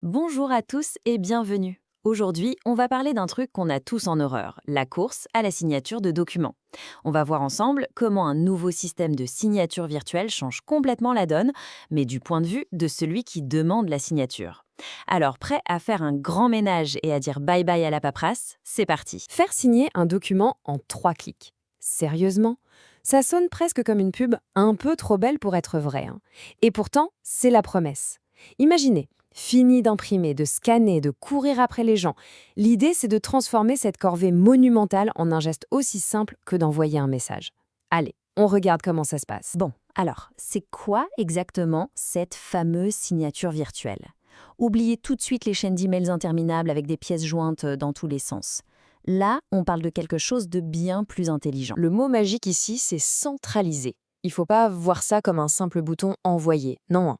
Bonjour à tous et bienvenue. Aujourd'hui, on va parler d'un truc qu'on a tous en horreur, la course à la signature de documents. On va voir ensemble comment un nouveau système de signature virtuelle change complètement la donne, mais du point de vue de celui qui demande la signature. Alors, prêt à faire un grand ménage et à dire bye bye à la paperasse? C'est parti. Faire signer un document en 3 clics. Sérieusement? Ça sonne presque comme une pub un peu trop belle pour être vraie, hein. Et pourtant, c'est la promesse. Imaginez, fini d'imprimer, de scanner, de courir après les gens. L'idée, c'est de transformer cette corvée monumentale en un geste aussi simple que d'envoyer un message. Allez, on regarde comment ça se passe. Bon, alors, c'est quoi exactement cette fameuse signature virtuelle? Oubliez tout de suite les chaînes d'emails interminables avec des pièces jointes dans tous les sens. Là, on parle de quelque chose de bien plus intelligent. Le mot magique ici, c'est centraliser. Il ne faut pas voir ça comme un simple bouton envoyer. Non, hein.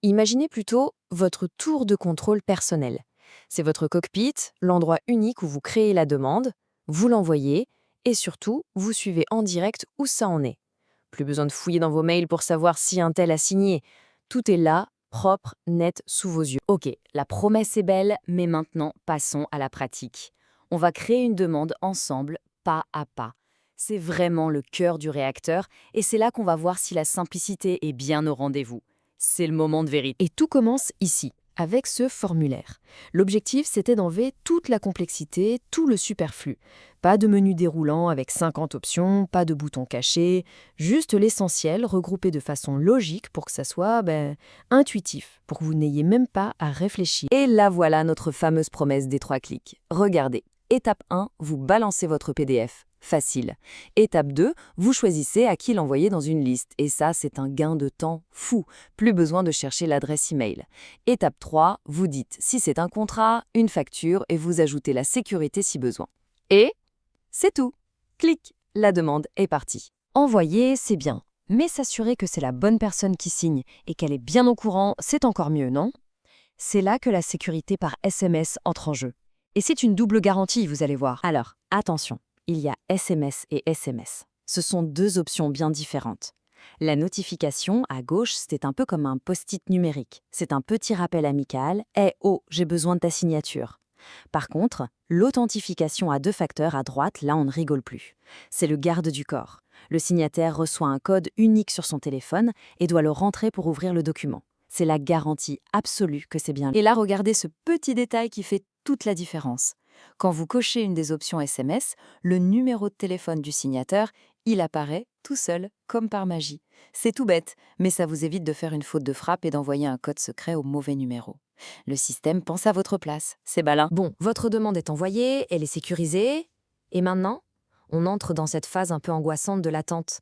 Imaginez plutôt votre tour de contrôle personnel. C'est votre cockpit, l'endroit unique où vous créez la demande, vous l'envoyez et surtout, vous suivez en direct où ça en est. Plus besoin de fouiller dans vos mails pour savoir si un tel a signé. Tout est là, propre, net, sous vos yeux. Ok, la promesse est belle, mais maintenant, passons à la pratique. On va créer une demande ensemble, pas à pas. C'est vraiment le cœur du réacteur et c'est là qu'on va voir si la simplicité est bien au rendez-vous. C'est le moment de vérité. Et tout commence ici, avec ce formulaire. L'objectif, c'était d'enlever toute la complexité, tout le superflu. Pas de menu déroulant avec 50 options, pas de boutons cachés, juste l'essentiel regroupé de façon logique pour que ça soit intuitif, pour que vous n'ayez même pas à réfléchir. Et là voilà notre fameuse promesse des 3 clics. Regardez, étape 1, vous balancez votre PDF. Facile. Étape 2, vous choisissez à qui l'envoyer dans une liste. Et ça, c'est un gain de temps fou. Plus besoin de chercher l'adresse email. Étape 3, vous dites si c'est un contrat, une facture et vous ajoutez la sécurité si besoin. Et c'est tout. Clic, la demande est partie. Envoyer, c'est bien. Mais s'assurer que c'est la bonne personne qui signe et qu'elle est bien au courant, c'est encore mieux, non? C'est là que la sécurité par SMS entre en jeu. Et c'est une double garantie, vous allez voir. Alors, attention, il y a SMS et SMS. Ce sont deux options bien différentes. La notification, à gauche, c'est un peu comme un post-it numérique. C'est un petit rappel amical. Oh, j'ai besoin de ta signature. Par contre, l'authentification à 2 facteurs à droite, là, on ne rigole plus. C'est le garde du corps. Le signataire reçoit un code unique sur son téléphone et doit le rentrer pour ouvrir le document. C'est la garantie absolue que c'est bien lui. Et là, regardez ce petit détail qui fait toute la différence. Quand vous cochez une des options SMS, le numéro de téléphone du signateur, il apparaît tout seul, comme par magie. C'est tout bête, mais ça vous évite de faire une faute de frappe et d'envoyer un code secret au mauvais numéro. Le système pense à votre place. C'est malin. Bon, votre demande est envoyée, elle est sécurisée. Et maintenant, on entre dans cette phase un peu angoissante de l'attente.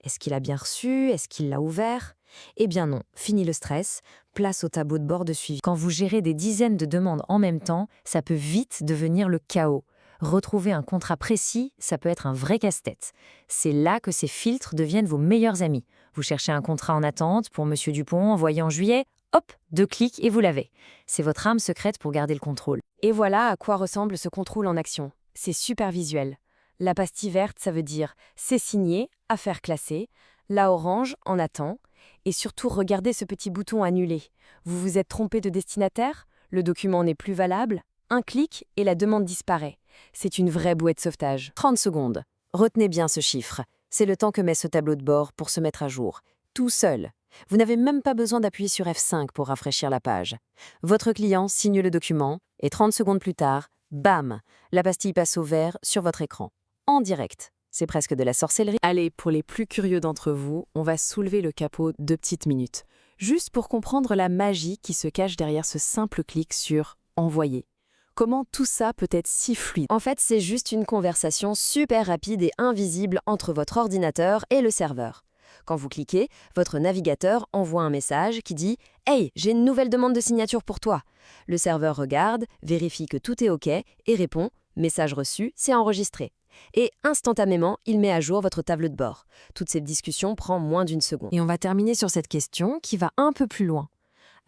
Est-ce qu'il a bien reçu? Est-ce qu'il l'a ouvert? Eh bien non, fini le stress, place au tableau de bord de suivi. Quand vous gérez des dizaines de demandes en même temps, ça peut vite devenir le chaos. Retrouver un contrat précis, ça peut être un vrai casse-tête. C'est là que ces filtres deviennent vos meilleurs amis. Vous cherchez un contrat en attente pour Monsieur Dupont envoyé en juillet, hop, 2 clics et vous l'avez. C'est votre arme secrète pour garder le contrôle. Et voilà à quoi ressemble ce contrôle en action. C'est super visuel. La pastille verte, ça veut dire c'est signé, affaire classée. La orange, en attend. Et surtout, regardez ce petit bouton annulé. Vous vous êtes trompé de destinataire? Le document n'est plus valable? Un clic et la demande disparaît. C'est une vraie bouée de sauvetage. 30 secondes. Retenez bien ce chiffre. C'est le temps que met ce tableau de bord pour se mettre à jour. Tout seul. Vous n'avez même pas besoin d'appuyer sur F5 pour rafraîchir la page. Votre client signe le document et 30 secondes plus tard, bam, la pastille passe au vert sur votre écran. En direct. C'est presque de la sorcellerie. Allez, pour les plus curieux d'entre vous, on va soulever le capot 2 petites minutes, juste pour comprendre la magie qui se cache derrière ce simple clic sur Envoyer. Comment tout ça peut être si fluide? En fait, c'est juste une conversation super rapide et invisible entre votre ordinateur et le serveur. Quand vous cliquez, votre navigateur envoie un message qui dit « Hey, j'ai une nouvelle demande de signature pour toi ». Le serveur regarde, vérifie que tout est OK et répond « Message reçu, c'est enregistré ». Et instantanément, il met à jour votre tableau de bord. Toute cette discussion prend moins d'une seconde. Et on va terminer sur cette question qui va un peu plus loin.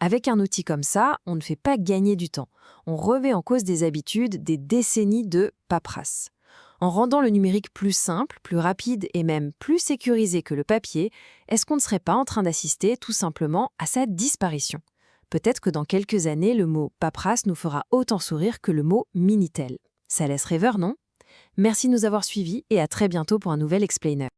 Avec un outil comme ça, on ne fait pas gagner du temps. On remet en cause des habitudes, des décennies de paperasse. En rendant le numérique plus simple, plus rapide et même plus sécurisé que le papier, est-ce qu'on ne serait pas en train d'assister tout simplement à sa disparition? Peut-être que dans quelques années, le mot paperasse nous fera autant sourire que le mot Minitel. Ça laisse rêveur, non? Merci de nous avoir suivis et à très bientôt pour un nouvel Explainer.